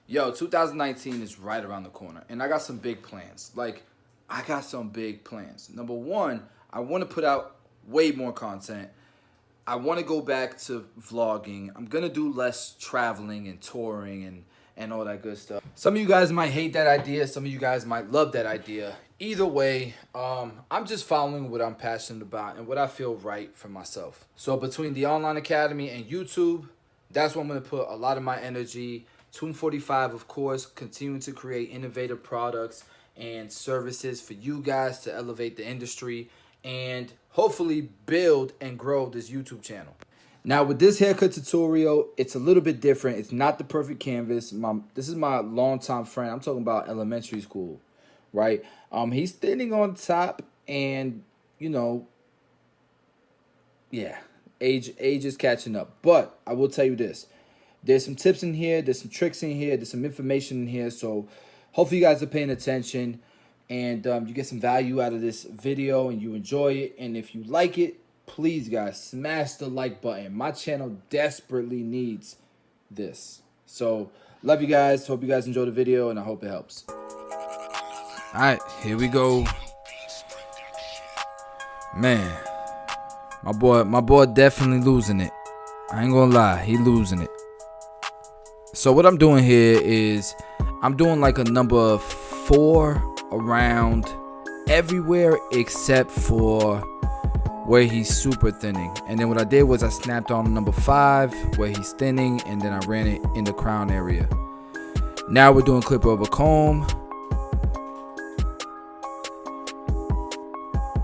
Yo, 2019 is right around the corner, and I got some big plans. Number one, I want to put out way more content. I want to go back to vlogging. I'm gonna do less traveling and touring and all that good stuff. Some of you guys might hate that idea. Some of you guys might love that idea. Either way, I'm just following what I'm passionate about and what I feel right for myself. So between the online academy and YouTube, that's where I'm gonna put a lot of my energy. Tune 45, of course, continuing to create innovative products and services for you guys to elevate the industry and hopefully build and grow this YouTube channel. Now with this haircut tutorial, it's a little bit different. It's not the perfect canvas. This is my longtime friend. I'm talking about elementary school, right? He's thinning on top, and you know, yeah, age is catching up. But I will tell you this: there's some tips in here, there's some tricks in here, there's some information in here. So hopefully you guys are paying attention and you get some value out of this video and you enjoy it. And if you like it, please guys, smash the like button. My channel desperately needs this. So love you guys. Hope you guys enjoy the video and I hope it helps. All right, here we go. Man, my boy definitely losing it. I ain't gonna lie, he losing it. So what I'm doing here is I'm doing like a number 4 around everywhere except for where he's super thinning. And then what I did was I snapped on number 5 where he's thinning, and then I ran it in the crown area. Now we're doing clipper over comb.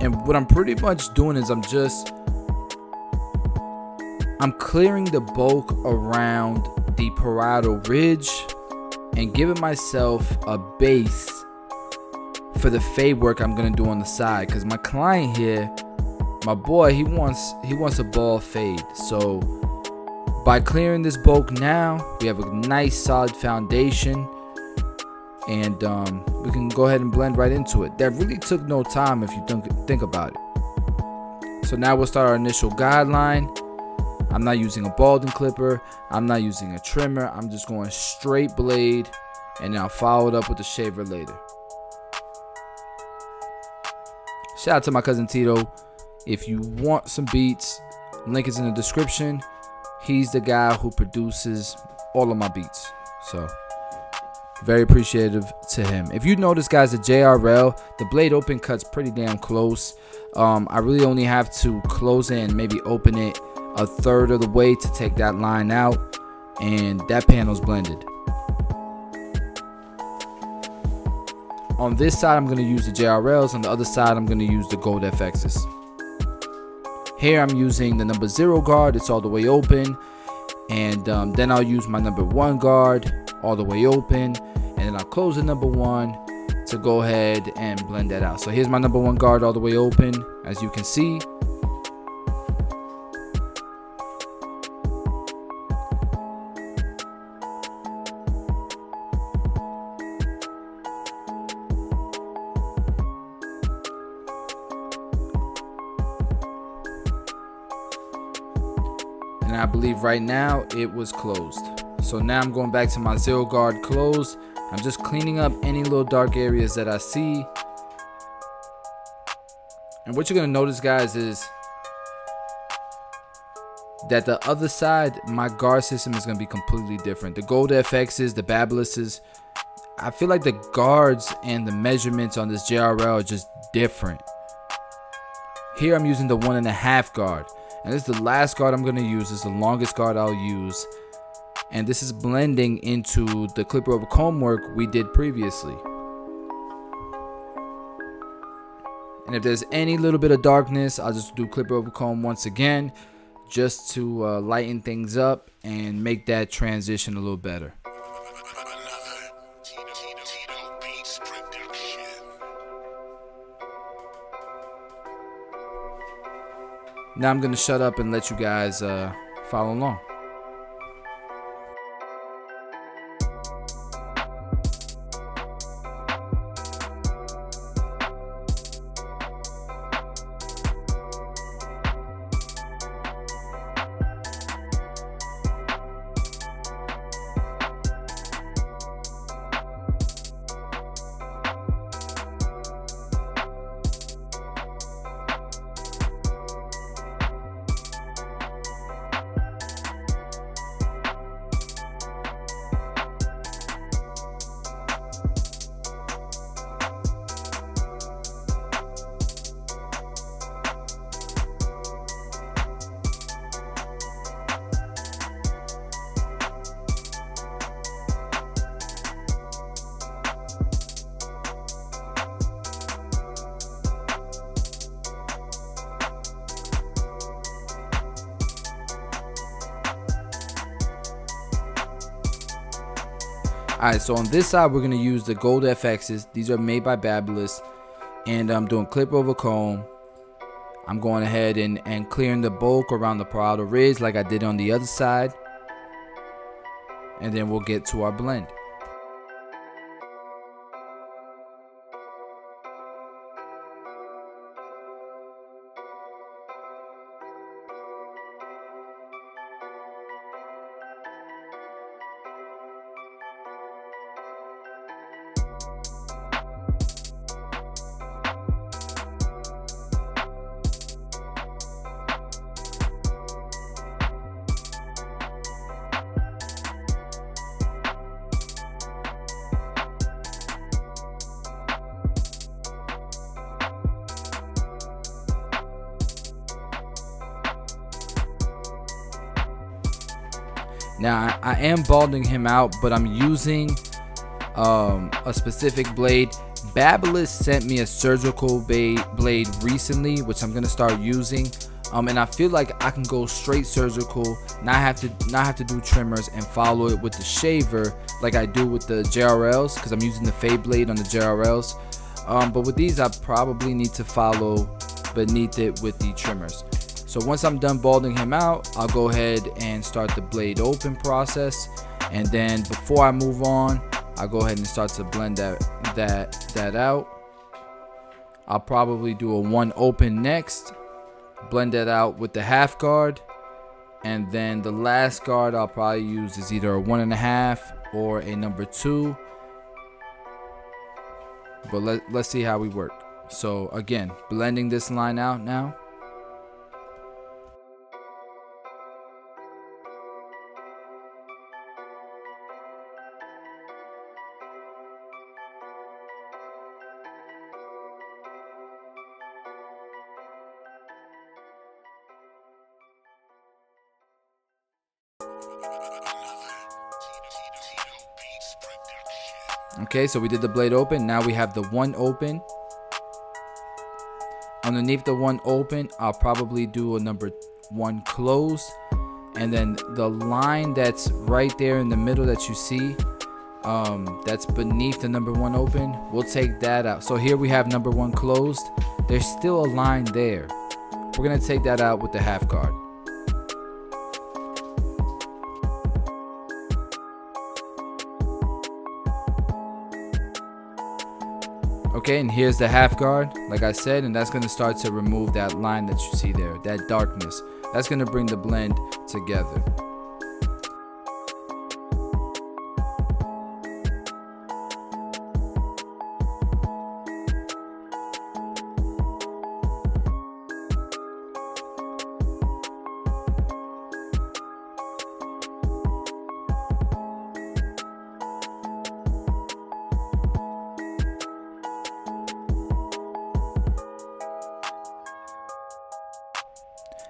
And what I'm pretty much doing is I'm clearing the bulk around the parietal ridge and giving myself a base for the fade work I'm gonna do on the side, because my client here, my boy, he wants a ball fade. So by clearing this bulk now, we have a nice solid foundation, and we can go ahead and blend right into it. That really took no time if you think about it. So now we'll start our initial guideline. I'm not using a balding clipper, I'm not using a trimmer, I'm just going straight blade, and then I'll follow it up with the shaver later. Shout out to my cousin Tito. If you want some beats, link is in the description. He's the guy who produces all of my beats, so very appreciative to him. If you notice, guys, the JRL, the blade open cuts pretty damn close. I really only have to close it and maybe open it a third of the way to take that line out, and that panel's blended. On this side, I'm going to use the JRLs. On the other side, I'm going to use the gold FXs. Here, I'm using the number 0 guard. It's all the way open. And then I'll use my number 1 guard all the way open. And then I'll close the number 1 to go ahead and blend that out. So here's my number 1 guard all the way open, as you can see. And I believe right now it was closed. So now I'm going back to my 0 guard closed. I'm just cleaning up any little dark areas that I see. And what you're going to notice, guys, is that the other side, my guard system is going to be completely different. The gold FXs, the Babylus's, I feel like the guards and the measurements on this JRL are just different. Here I'm using the 1.5 guard. And this is the last guard I'm going to use. This is the longest guard I'll use. And this is blending into the clipper over comb work we did previously. And if there's any little bit of darkness, I'll just do clipper over comb once again, just to lighten things up and make that transition a little better. Now I'm going to shut up and let you guys follow along. Alright, so on this side we're going to use the gold FXs. These are made by Barber, and I'm doing clip over comb. I'm going ahead and clearing the bulk around the parietal ridge like I did on the other side, and then we'll get to our blend. Now I am balding him out, but I'm using a specific blade. Barber sent me a surgical blade recently, which I'm gonna start using. And I feel like I can go straight surgical, not have to do trimmers, and follow it with the shaver like I do with the JRLs, because I'm using the fade blade on the JRLs. But with these, I probably need to follow beneath it with the trimmers. So once I'm done balding him out, I'll go ahead and start the blade open process. And then before I move on, I'll go ahead and start to blend that out. I'll probably do a 1 open next, blend that out with the half guard, and then the last guard I'll probably use is either a 1.5 or a number 2. But let's see how we work. So again, blending this line out now. Okay, so we did the blade open. Now we have the 1 open. Underneath the 1 open, I'll probably do a number 1 close. And then the line that's right there in the middle that you see, that's beneath the number 1 open, we'll take that out. So here we have number 1 closed. There's still a line there. We're gonna take that out with the half guard. Okay, and here's the half guard, like I said, and that's going to start to remove that line that you see there, that darkness. That's going to bring the blend together.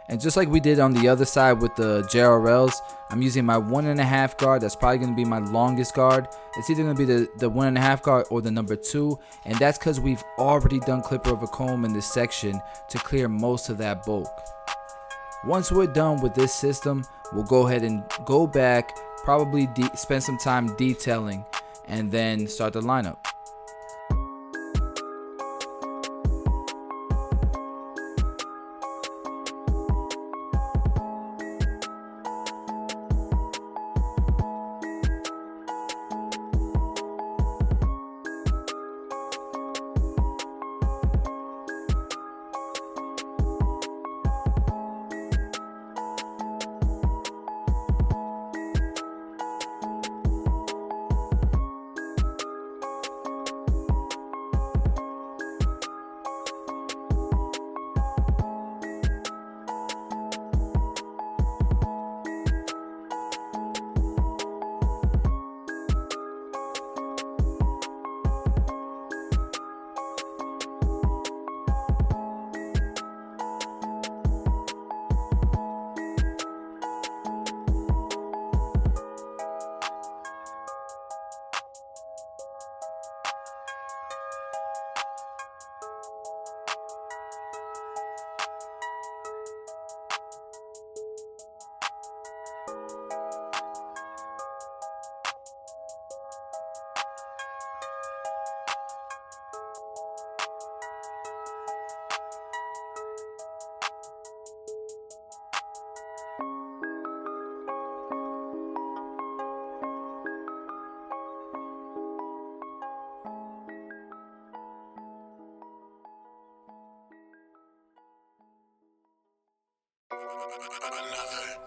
And just like we did on the other side with the JRLs, I'm using my 1.5 guard. That's probably going to be my longest guard. It's either going to be the 1.5 guard or the number 2. And that's because we've already done clipper over comb in this section to clear most of that bulk. Once we're done with this system, we'll go ahead and go back, probably spend some time detailing, and then start the lineup.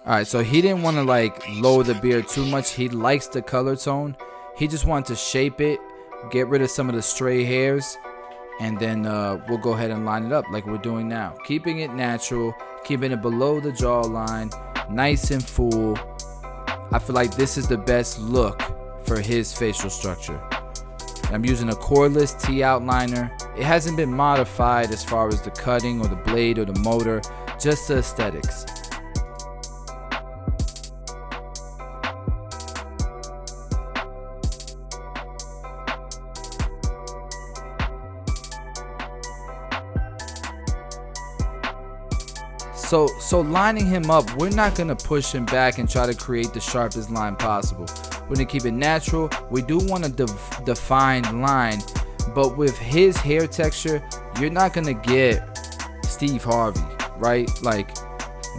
Alright, so he didn't want to like lower the beard too much. He likes the color tone. He just wanted to shape it, get rid of some of the stray hairs, and then we'll go ahead and line it up like we're doing now. Keeping it natural, keeping it below the jawline, nice and full. I feel like this is the best look for his facial structure. I'm using a cordless T outliner. It hasn't been modified as far as the cutting or the blade or the motor, just the aesthetics. So lining him up, we're not gonna push him back and try to create the sharpest line possible. We're gonna keep it natural. We do want a defined line, but with his hair texture, you're not gonna get Steve Harvey, right? Like,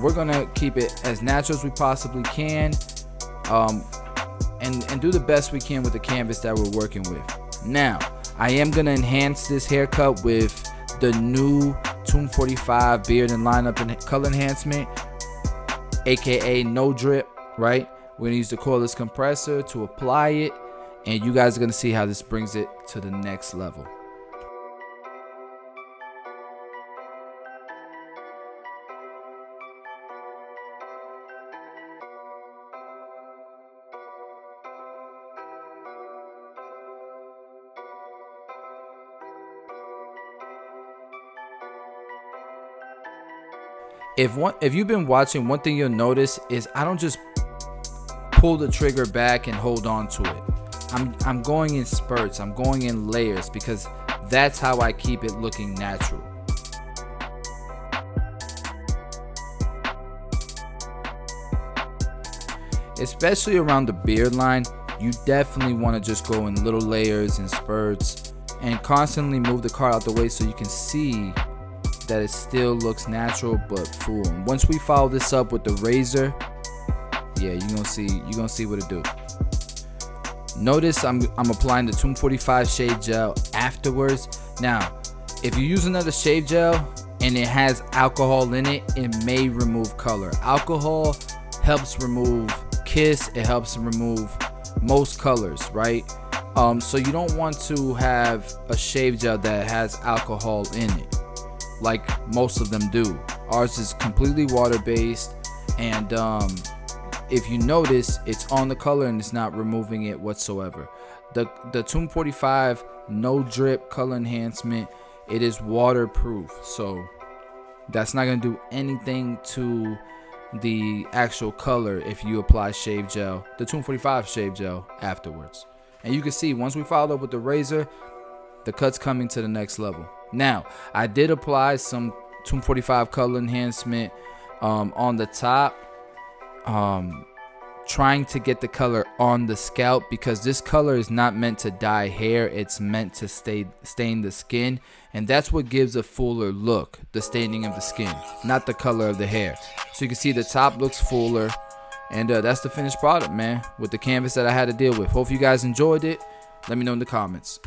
we're gonna keep it as natural as we possibly can, and do the best we can with the canvas that we're working with. Now, I am gonna enhance this haircut with the new Tomb 45 beard and lineup and color enhancement, aka no drip, right? We're gonna use the cordless compressor to apply it, and you guys are gonna see how this brings it to the next level. If you've been watching, one thing you'll notice is I don't just pull the trigger back and hold on to it. I'm going in spurts, I'm going in layers, because that's how I keep it looking natural. Especially around the beard line, you definitely want to just go in little layers and spurts and constantly move the car out the way so you can see that it still looks natural but full. And once we follow this up with the razor, yeah, you're gonna see what it do. Notice I'm applying the Tomb 45 shave gel afterwards. Now, if you use another shave gel and it has alcohol in it, it may remove color. Alcohol helps remove kiss, it helps remove most colors, right? So you don't want to have a shave gel that has alcohol in it, like most of them do. Ours is completely water based, and if you notice, it's on the color and it's not removing it whatsoever. The Tomb 45 no drip color enhancement, it is waterproof, so that's not gonna do anything to the actual color if you apply shave gel, the Tomb 45 shave gel, afterwards. And you can see once we follow up with the razor, the cut's coming to the next level. Now, I did apply some Tomb 45 color enhancement on the top, trying to get the color on the scalp, because this color is not meant to dye hair, it's meant to stain the skin, and that's what gives a fuller look, the staining of the skin, not the color of the hair. So you can see the top looks fuller, and that's the finished product, man, with the canvas that I had to deal with. Hope you guys enjoyed it. Let me know in the comments.